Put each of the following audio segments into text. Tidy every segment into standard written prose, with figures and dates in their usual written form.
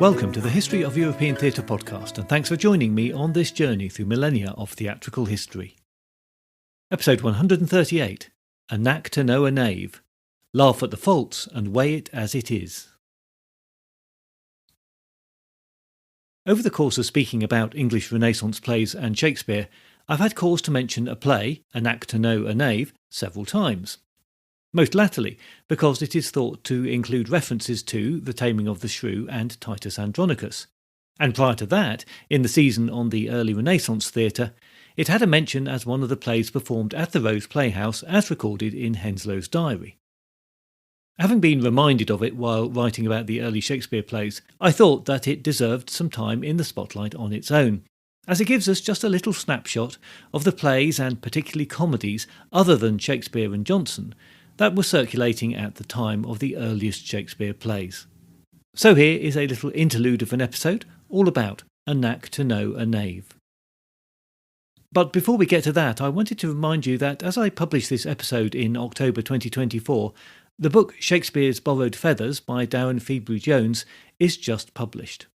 Welcome to the History of European Theatre podcast, and thanks for joining me on this journey through millennia of theatrical history. Episode 138, A Knack to Know a Knave. Laugh at the faults and weigh it as it is. Over the course of speaking about English Renaissance plays and Shakespeare, I've had cause to mention a play, A Knack to Know a Knave, several times. Most latterly because it is thought to include references to the Taming of the Shrew and Titus Andronicus. And prior to that, in the season on the early Renaissance theatre, it had a mention as one of the plays performed at the Rose Playhouse as recorded in Henslowe's diary. Having been reminded of it while writing about the early Shakespeare plays, I thought that it deserved some time in the spotlight on its own, as it gives us just a little snapshot of the plays and particularly comedies other than Shakespeare and Jonson that were circulating at the time of the earliest Shakespeare plays. So here is a little interlude of an episode all about A Knack to Know a Knave. But before we get to that, I wanted to remind you that as I publish this episode in October 2024, the book Shakespeare's Borrowed Feathers by Darren Feebrey-Jones is just published.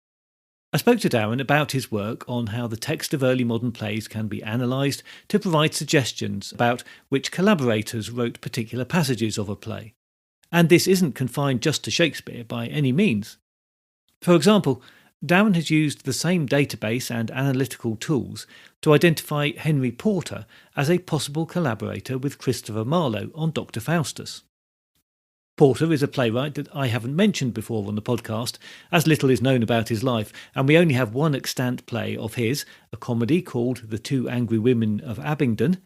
I spoke to Darren about his work on how the text of early modern plays can be analysed to provide suggestions about which collaborators wrote particular passages of a play. And this isn't confined just to Shakespeare by any means. For example, Darren has used the same database and analytical tools to identify Henry Porter as a possible collaborator with Christopher Marlowe on Dr. Faustus. Porter is a playwright that I haven't mentioned before on the podcast, as little is known about his life, and we only have one extant play of his, a comedy called The Two Angry Women of Abingdon,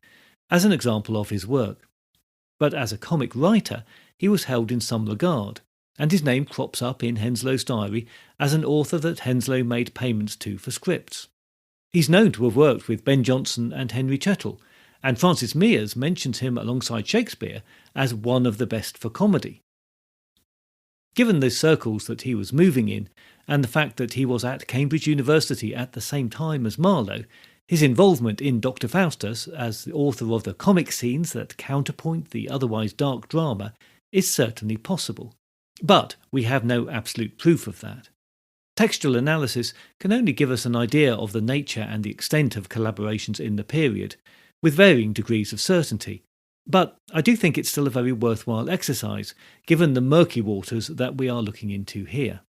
as an example of his work. But as a comic writer, he was held in some regard, and his name crops up in Henslowe's diary as an author that Henslowe made payments to for scripts. He's known to have worked with Ben Jonson and Henry Chettle, and Francis Mears mentions him alongside Shakespeare as one of the best for comedy. Given the circles that he was moving in, and the fact that he was at Cambridge University at the same time as Marlowe, his involvement in Dr. Faustus as the author of the comic scenes that counterpoint the otherwise dark drama is certainly possible. But we have no absolute proof of that. Textual analysis can only give us an idea of the nature and the extent of collaborations in the period, with varying degrees of certainty. But I do think it's still a very worthwhile exercise, given the murky waters that we are looking into here.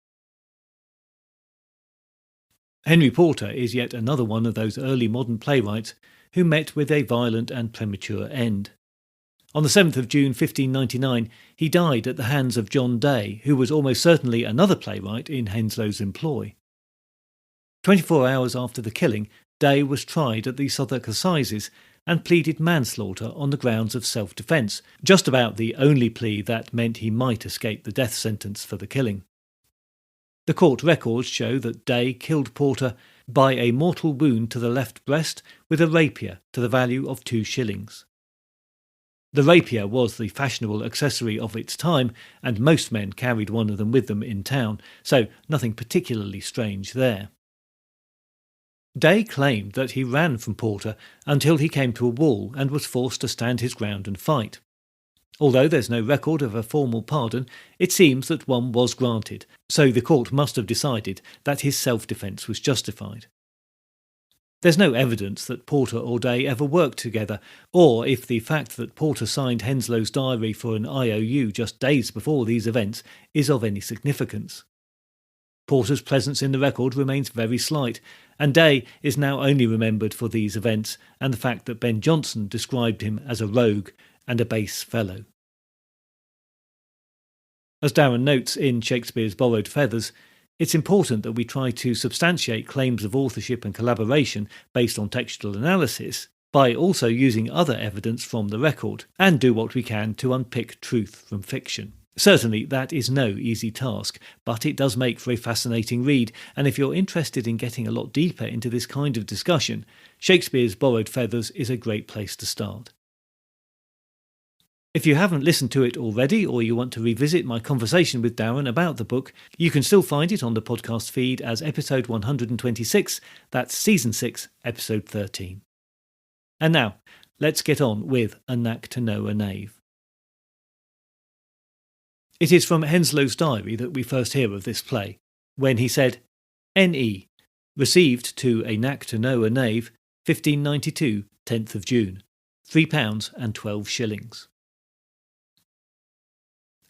Henry Porter is yet another one of those early modern playwrights who met with a violent and premature end. On the 7th of June 1599, he died at the hands of John Day, who was almost certainly another playwright in Henslowe's employ. 24 hours after the killing, Day was tried at the Southwark Assizes and pleaded manslaughter on the grounds of self-defence, just about the only plea that meant he might escape the death sentence for the killing. The court records show that Day killed Porter by a mortal wound to the left breast with a rapier to the value of 2 shillings. The rapier was the fashionable accessory of its time, and most men carried one of them with them in town, so nothing particularly strange there. Day claimed that he ran from Porter until he came to a wall and was forced to stand his ground and fight. Although there's no record of a formal pardon, it seems that one was granted, so the court must have decided that his self-defence was justified. There's no evidence that Porter or Day ever worked together, or if the fact that Porter signed Henslowe's diary for an IOU just days before these events is of any significance. Porter's presence in the record remains very slight, and Day is now only remembered for these events and the fact that Ben Jonson described him as a rogue and a base fellow. As Darren notes in Shakespeare's Borrowed Feathers, it's important that we try to substantiate claims of authorship and collaboration based on textual analysis by also using other evidence from the record, and do what we can to unpick truth from fiction. Certainly that is no easy task, but it does make for a fascinating read, and if you're interested in getting a lot deeper into this kind of discussion, Shakespeare's Borrowed Feathers is a great place to start. If you haven't listened to it already, or you want to revisit my conversation with Darren about the book, you can still find it on the podcast feed as episode 126, that's season 6, episode 13. And now, let's get on with A Knack to Know a Knave. It is from Henslowe's diary that we first hear of this play, when he said, N.E. Received to A Knack to know a Knave, 1592, 10th of June, £3 and 12 shillings.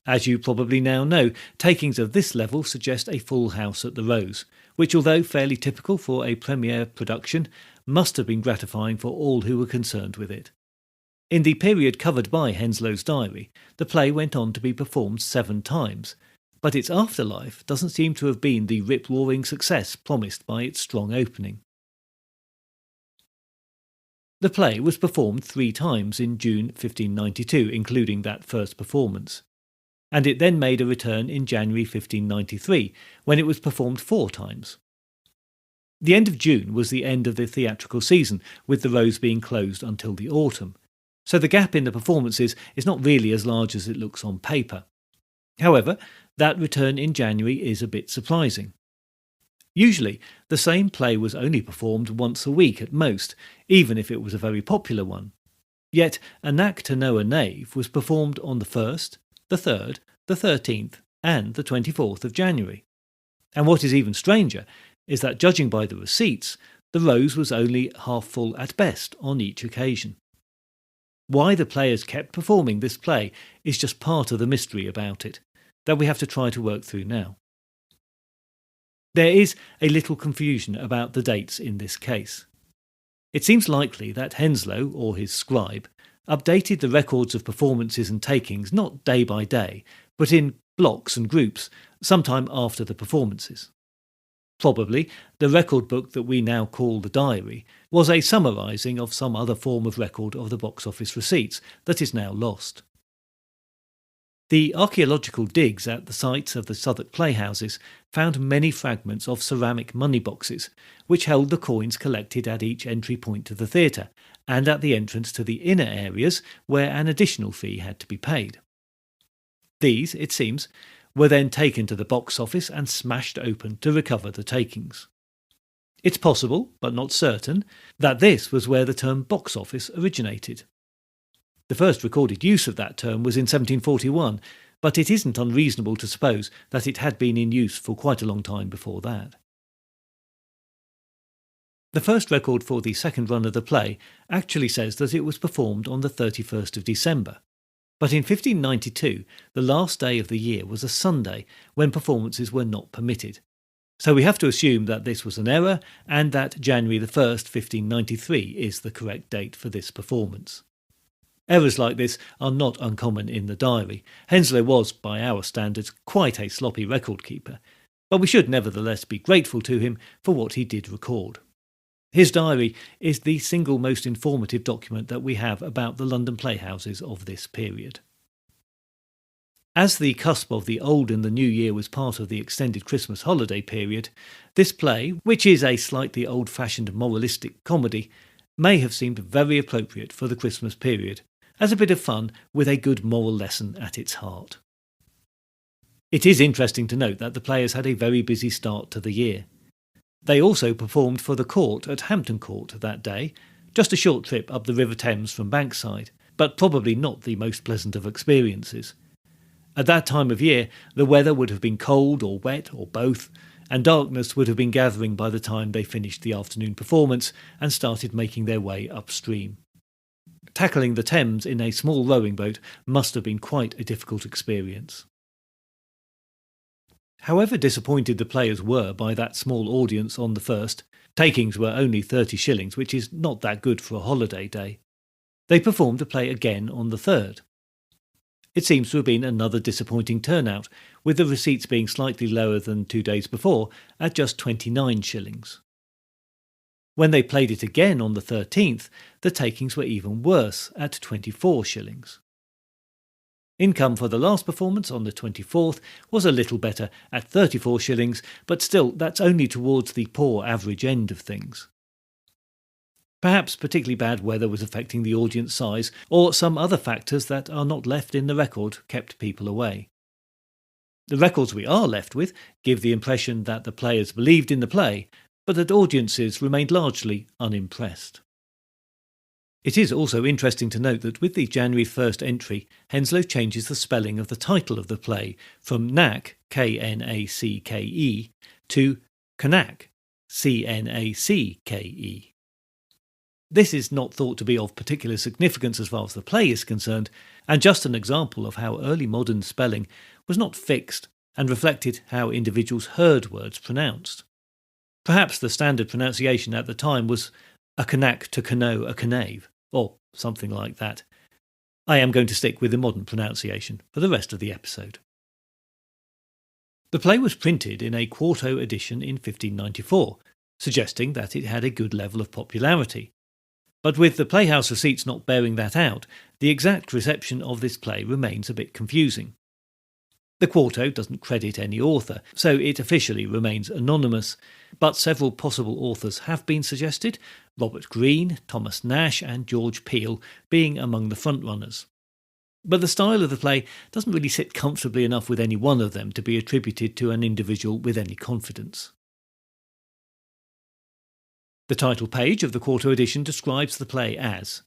As you probably now know, takings of this level suggest a full house at the Rose, which, although fairly typical for a premiere production, must have been gratifying for all who were concerned with it. In the period covered by Henslowe's diary, the play went on to be performed 7 times, but its afterlife doesn't seem to have been the rip-roaring success promised by its strong opening. The play was performed 3 times in June 1592, including that first performance, and it then made a return in January 1593, when it was performed 4 times. The end of June was the end of the theatrical season, with the Rose being closed until the autumn, so the gap in the performances is not really as large as it looks on paper. However, that return in January is a bit surprising. Usually, the same play was only performed once a week at most, even if it was a very popular one. Yet, A Knack to know a Knave was performed on the 1st, the 3rd, the 13th, and the 24th of January. And what is even stranger is that, judging by the receipts, the Rose was only half full at best on each occasion. Why the players kept performing this play is just part of the mystery about it, that we have to try to work through now. There is a little confusion about the dates in this case. It seems likely that Henslowe, or his scribe, updated the records of performances and takings not day by day, but in blocks and groups, sometime after the performances. Probably, the record book that we now call the diary was a summarising of some other form of record of the box office receipts that is now lost. The archaeological digs at the sites of the Southwark Playhouses found many fragments of ceramic money boxes, which held the coins collected at each entry point to the theatre, and at the entrance to the inner areas where an additional fee had to be paid. These, it seems, were then taken to the box office and smashed open to recover the takings. It's possible, but not certain, that this was where the term box office originated. The first recorded use of that term was in 1741, but it isn't unreasonable to suppose that it had been in use for quite a long time before that. The first record for the second run of the play actually says that it was performed on the 31st of December, but in 1592 the last day of the year was a Sunday when performances were not permitted, so we have to assume that this was an error and that January the 1st, 1593 is the correct date for this performance. Errors like this are not uncommon in the diary. Henslowe was, by our standards, quite a sloppy record keeper, but we should nevertheless be grateful to him for what he did record. His diary is the single most informative document that we have about the London playhouses of this period. As the cusp of the Old and the New Year was part of the extended Christmas holiday period, this play, which is a slightly old-fashioned moralistic comedy, may have seemed very appropriate for the Christmas period, as a bit of fun with a good moral lesson at its heart. It is interesting to note that the players had a very busy start to the year. They also performed for the court at Hampton Court that day, just a short trip up the River Thames from Bankside, but probably not the most pleasant of experiences. At that time of year, the weather would have been cold or wet or both, and darkness would have been gathering by the time they finished the afternoon performance and started making their way upstream. Tackling the Thames in a small rowing boat must have been quite a difficult experience. However disappointed the players were by that small audience on the first, takings were only 30 shillings, which is not that good for a holiday day. They performed the play again on the 3rd. It seems to have been another disappointing turnout, with the receipts being slightly lower than 2 days before at just 29 shillings. When they played it again on the 13th, the takings were even worse at 24 shillings. Income for the last performance on the 24th was a little better at 34 shillings, but still that's only towards the poor average end of things. Perhaps particularly bad weather was affecting the audience size, or some other factors that are not left in the record kept people away. The records we are left with give the impression that the players believed in the play, but that audiences remained largely unimpressed. It is also interesting to note that with the January 1st entry, Henslowe changes the spelling of the title of the play from Knack, Knacke, to Knack, Knacke. This is not thought to be of particular significance as far as the play is concerned, and just an example of how early modern spelling was not fixed and reflected how individuals heard words pronounced. Perhaps the standard pronunciation at the time was a Knack to know a Knave, or something like that. I am going to stick with the modern pronunciation for the rest of the episode. The play was printed in a quarto edition in 1594, suggesting that it had a good level of popularity. But with the Playhouse receipts not bearing that out, the exact reception of this play remains a bit confusing. The quarto doesn't credit any author, so it officially remains anonymous, but several possible authors have been suggested, Robert Greene, Thomas Nash and George Peele being among the frontrunners. But the style of the play doesn't really sit comfortably enough with any one of them to be attributed to an individual with any confidence. The title page of the quarto edition describes the play as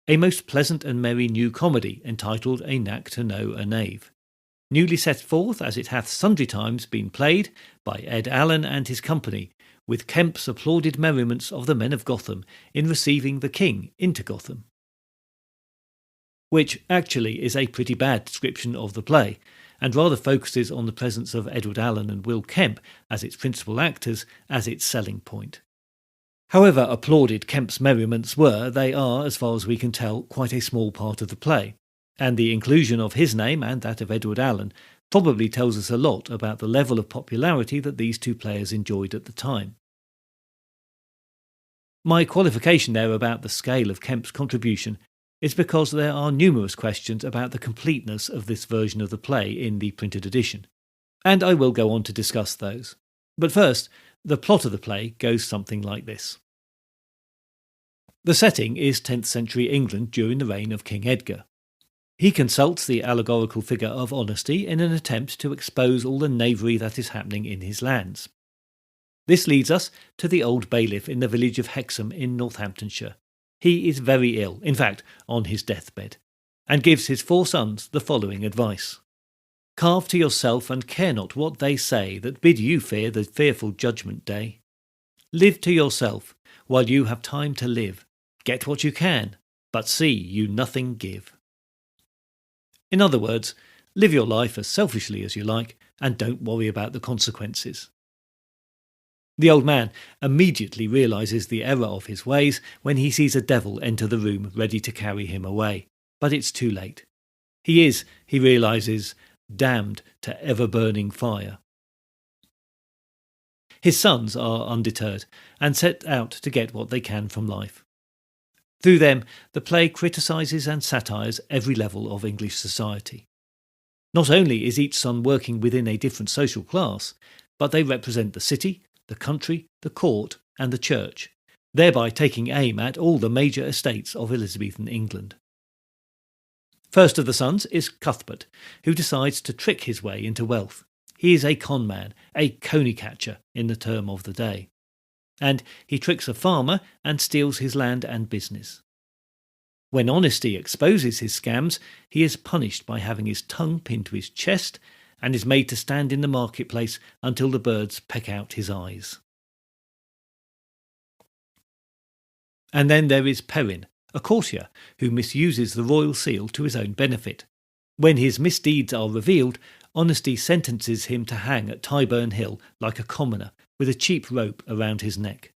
a most pleasant and merry new comedy entitled A Knack to know a Knave, newly set forth as it hath sundry times been played by Ed Allen and his company, with Kemp's applauded merriments of the men of Gotham in receiving the king into Gotham. Which actually is a pretty bad description of the play, and rather focuses on the presence of Edward Allen and Will Kemp as its principal actors as its selling point. However applauded Kemp's merriments were, they are, as far as we can tell, quite a small part of the play, and the inclusion of his name and that of Edward Allen probably tells us a lot about the level of popularity that these two players enjoyed at the time. My qualification there about the scale of Kemp's contribution is because there are numerous questions about the completeness of this version of the play in the printed edition, and I will go on to discuss those. But first, the plot of the play goes something like this. The setting is 10th century England during the reign of King Edgar. He consults the allegorical figure of honesty in an attempt to expose all the knavery that is happening in his lands. This leads us to the old bailiff in the village of Hexham in Northamptonshire. He is very ill, in fact, on his deathbed, and gives his 4 sons the following advice. Carve to yourself and care not what they say that bid you fear the fearful judgment day. Live to yourself while you have time to live. Get what you can, but see you nothing give. In other words, live your life as selfishly as you like and don't worry about the consequences. The old man immediately realises the error of his ways when he sees a devil enter the room ready to carry him away, but it's too late. He is, he realises, damned to ever-burning fire. His sons are undeterred and set out to get what they can from life. Through them, the play criticises and satires every level of English society. Not only is each son working within a different social class, but they represent the city, the country, the court, and the church, thereby taking aim at all the major estates of Elizabethan England. First of the sons is Cuthbert, who decides to trick his way into wealth. He is a con man, a coney catcher in the term of the day. And he tricks a farmer and steals his land and business. When honesty exposes his scams, he is punished by having his tongue pinned to his chest and is made to stand in the marketplace until the birds peck out his eyes. And then there is Perrin, a courtier who misuses the royal seal to his own benefit. When his misdeeds are revealed, honesty sentences him to hang at Tyburn Hill like a commoner, with a cheap rope around his neck.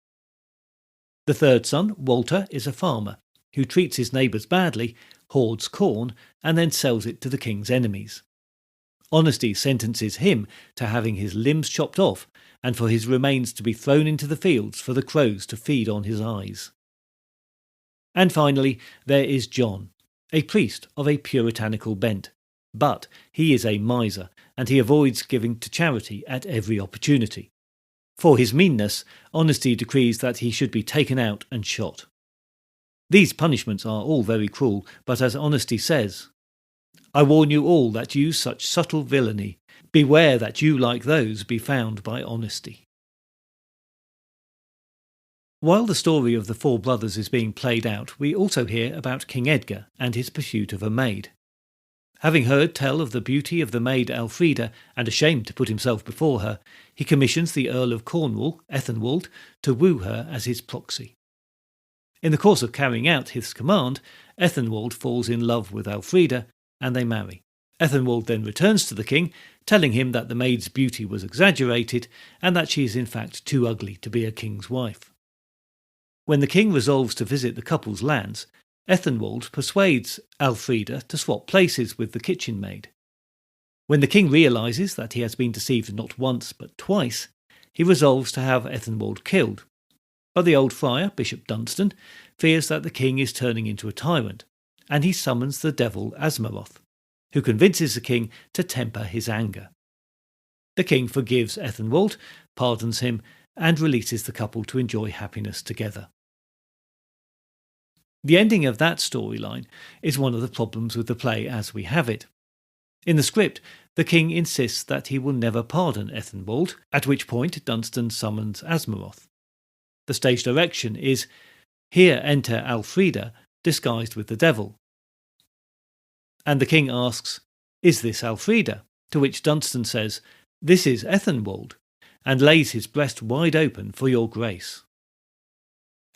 The third son, Walter, is a farmer who treats his neighbours badly, hoards corn, and then sells it to the king's enemies. Honesty sentences him to having his limbs chopped off and for his remains to be thrown into the fields for the crows to feed on his eyes. And finally, there is John, a priest of a puritanical bent, but he is a miser and he avoids giving to charity at every opportunity. For his meanness, honesty decrees that he should be taken out and shot. These punishments are all very cruel, but as honesty says, I warn you all that use such subtle villainy, beware that you like those be found by honesty. While the story of the 4 brothers is being played out, we also hear about King Edgar and his pursuit of a maid. Having heard tell of the beauty of the maid Elfrida, and ashamed to put himself before her, he commissions the Earl of Cornwall, Ethelwald, to woo her as his proxy. In the course of carrying out his command, Ethelwald falls in love with Elfrida, and they marry. Ethelwald then returns to the king, telling him that the maid's beauty was exaggerated, and that she is in fact too ugly to be a king's wife. When the king resolves to visit the couple's lands, Ethelwald persuades Elfrida to swap places with the kitchen maid. When the king realises that he has been deceived not once but twice, he resolves to have Ethelwald killed. But the old friar, Bishop Dunstan, fears that the king is turning into a tyrant, and he summons the devil Asmaroth, who convinces the king to temper his anger. The king forgives Ethelwald, pardons him, and releases the couple to enjoy happiness together. The ending of that storyline is one of the problems with the play as we have it. In the script, the king insists that he will never pardon Ethelwald, at which point Dunstan summons Asmaroth. The stage direction is, "Here enter Elfrida, disguised with the devil." And the king asks, "Is this Elfrida?" To which Dunstan says, "This is Ethelwald," and lays his breast wide open for your grace.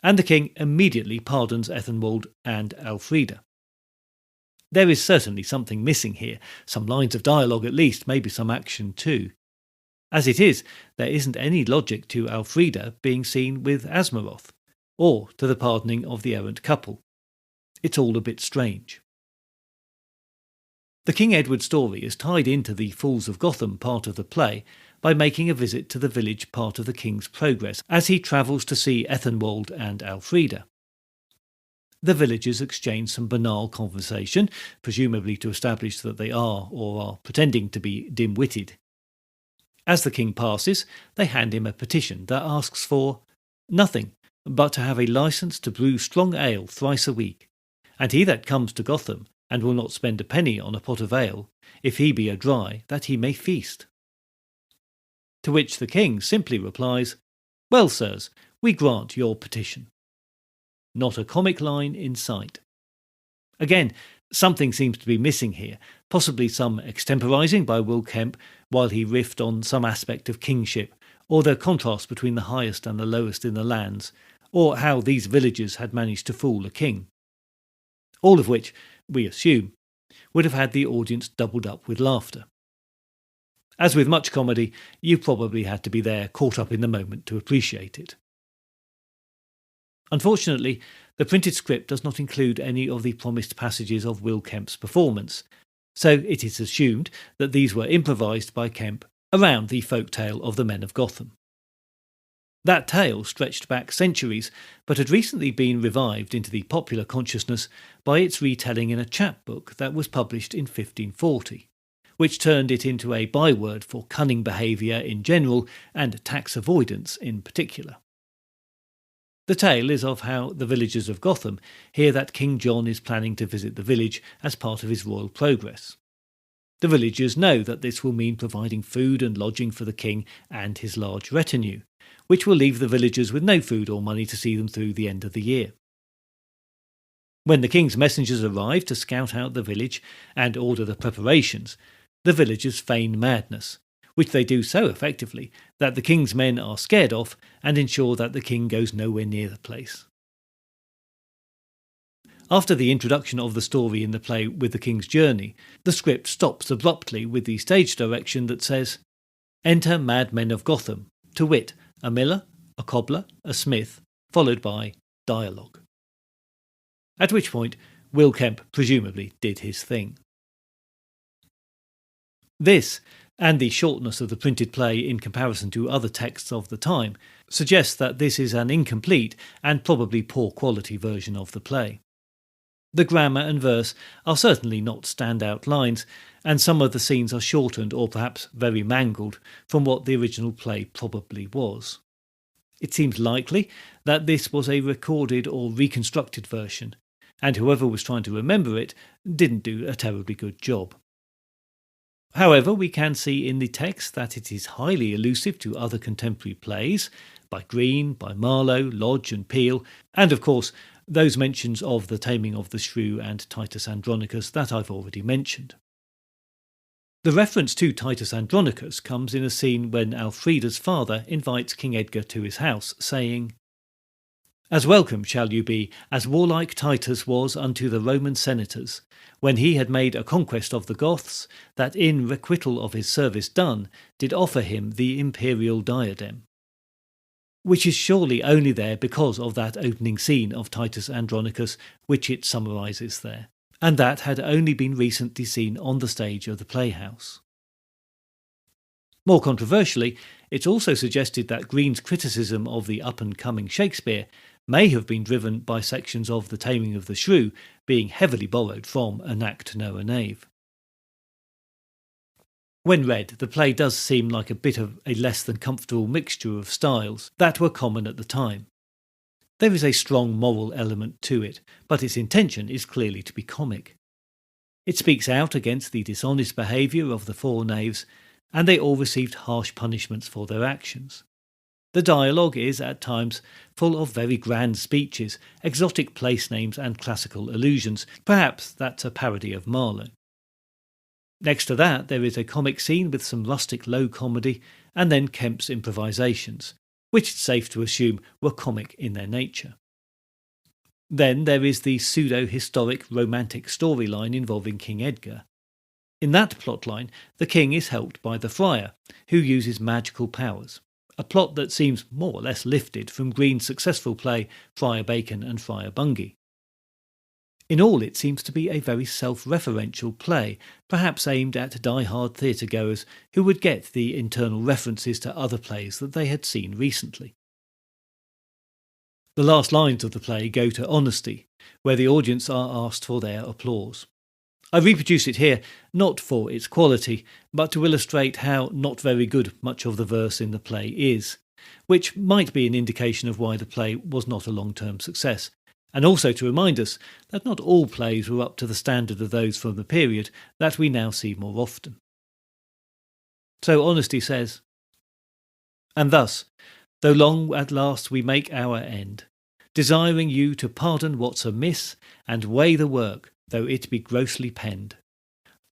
And the king immediately pardons Ethelwald and Elfrida. There is certainly something missing here, some lines of dialogue at least, maybe some action too. As it is, there isn't any logic to Elfrida being seen with Asmaroth, or to the pardoning of the errant couple. It's all a bit strange. The King Edward story is tied into the Fools of Gotham part of the play by making a visit to the village part of the king's progress as he travels to see Ethelwald and Elfrida. The villagers exchange some banal conversation, presumably to establish that they are or are pretending to be dim-witted. As the king passes, they hand him a petition that asks for nothing but to have a licence to brew strong ale thrice a week, and he that comes to Gotham and will not spend a penny on a pot of ale, if he be a dry, that he may feast. To which the king simply replies, "Well, sirs, we grant your petition." Not a comic line in sight. Again, something seems to be missing here, possibly some extemporising by Will Kemp while he riffed on some aspect of kingship, or the contrast between the highest and the lowest in the lands, or how these villagers had managed to fool a king. All of which, we assume, would have had the audience doubled up with laughter. As with much comedy, you probably had to be there, caught up in the moment to appreciate it. Unfortunately, the printed script does not include any of the promised passages of Will Kemp's performance, so it is assumed that these were improvised by Kemp around the folk tale of the Men of Gotham. That tale stretched back centuries, but had recently been revived into the popular consciousness by its retelling in a chapbook that was published in 1540, which turned it into a byword for cunning behaviour in general and tax avoidance in particular. The tale is of how the villagers of Gotham hear that King John is planning to visit the village as part of his royal progress. The villagers know that this will mean providing food and lodging for the king and his large retinue, which will leave the villagers with no food or money to see them through the end of the year. When the king's messengers arrive to scout out the village and order the preparations, the villagers feign madness, which they do so effectively that the king's men are scared off and ensure that the king goes nowhere near the place. After the introduction of the story in the play With the King's Journey, the script stops abruptly with the stage direction that says, "Enter madmen of Gotham, to wit, a miller, a cobbler, a smith," followed by dialogue. At which point, Will Kemp presumably did his thing. This, and the shortness of the printed play in comparison to other texts of the time, suggests that this is an incomplete and probably poor quality version of the play. The grammar and verse are certainly not standout lines, and some of the scenes are shortened or perhaps very mangled from what the original play probably was. It seems likely that this was a recorded or reconstructed version, and whoever was trying to remember it didn't do a terribly good job. However, we can see in the text that it is highly elusive to other contemporary plays, by Green, by Marlowe, Lodge and Peele, and of course those mentions of the Taming of the Shrew and Titus Andronicus that I've already mentioned. The reference to Titus Andronicus comes in a scene when Alfreda's father invites King Edgar to his house, saying, "As welcome shall you be, as warlike Titus was unto the Roman senators, when he had made a conquest of the Goths, that in requital of his service done, did offer him the imperial diadem." Which is surely only there because of that opening scene of Titus Andronicus, which it summarises there, and that had only been recently seen on the stage of the Playhouse. More controversially, it's also suggested that Green's criticism of the up-and-coming Shakespeare may have been driven by sections of The Taming of the Shrew being heavily borrowed from A Knack to Know a Knave. When read, the play does seem like a bit of a less than comfortable mixture of styles that were common at the time. There is a strong moral element to it, but its intention is clearly to be comic. It speaks out against the dishonest behaviour of the four knaves, and they all received harsh punishments for their actions. The dialogue is, at times, full of very grand speeches, exotic place names and classical allusions. Perhaps that's a parody of Marlowe. Next to that, there is a comic scene with some rustic low comedy, and then Kemp's improvisations, which it's safe to assume were comic in their nature. Then there is the pseudo-historic romantic storyline involving King Edgar. In that plotline, the king is helped by the friar, who uses magical powers, a plot that seems more or less lifted from Green's successful play Friar Bacon and Friar Bungay. In all, it seems to be a very self-referential play, perhaps aimed at die-hard theatre-goers who would get the internal references to other plays that they had seen recently. The last lines of the play go to honesty, where the audience are asked for their applause. I reproduce it here, not for its quality, but to illustrate how not very good much of the verse in the play is, which might be an indication of why the play was not a long-term success, and also to remind us that not all plays were up to the standard of those from the period that we now see more often. So Honesty says, "And thus, though long at last we make our end, desiring you to pardon what's amiss, and weigh the work, though it be grossly penned.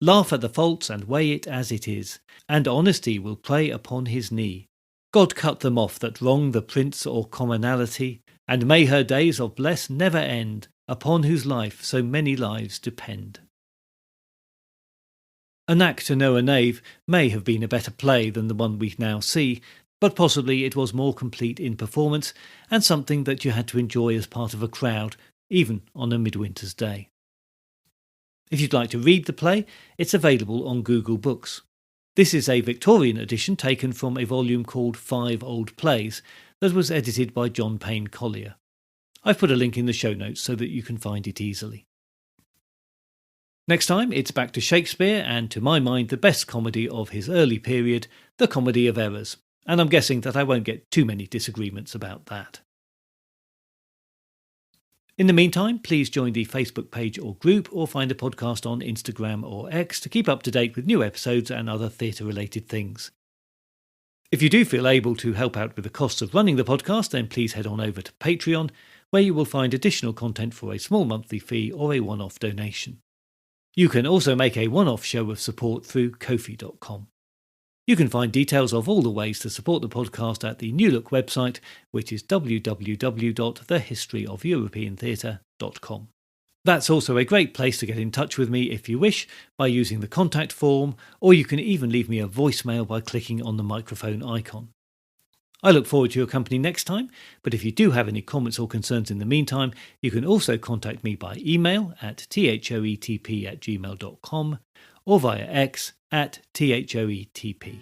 Laugh at the faults and weigh it as it is, and honesty will play upon his knee. God cut them off that wrong the prince or commonality, and may her days of bless never end, upon whose life so many lives depend." A Knack to Know a Knave may have been a better play than the one we now see, but possibly it was more complete in performance and something that you had to enjoy as part of a crowd, even on a midwinter's day. If you'd like to read the play, it's available on Google Books. This is a Victorian edition taken from a volume called 5 Old Plays that was edited by John Payne Collier. I've put a link in the show notes so that you can find it easily. Next time, it's back to Shakespeare and, to my mind, the best comedy of his early period, The Comedy of Errors, and I'm guessing that I won't get too many disagreements about that. In the meantime, please join the Facebook page or group, or find the podcast on Instagram or X to keep up to date with new episodes and other theatre-related things. If you do feel able to help out with the costs of running the podcast, then please head on over to Patreon, where you will find additional content for a small monthly fee or a one-off donation. You can also make a one-off show of support through Ko-fi.com. You can find details of all the ways to support the podcast at the New Look website, which is www.thehistoryofeuropeantheatre.com. That's also a great place to get in touch with me if you wish, by using the contact form, or you can even leave me a voicemail by clicking on the microphone icon. I look forward to your company next time, but if you do have any comments or concerns in the meantime, you can also contact me by email at thoetp@gmail.com or via X at thoetp.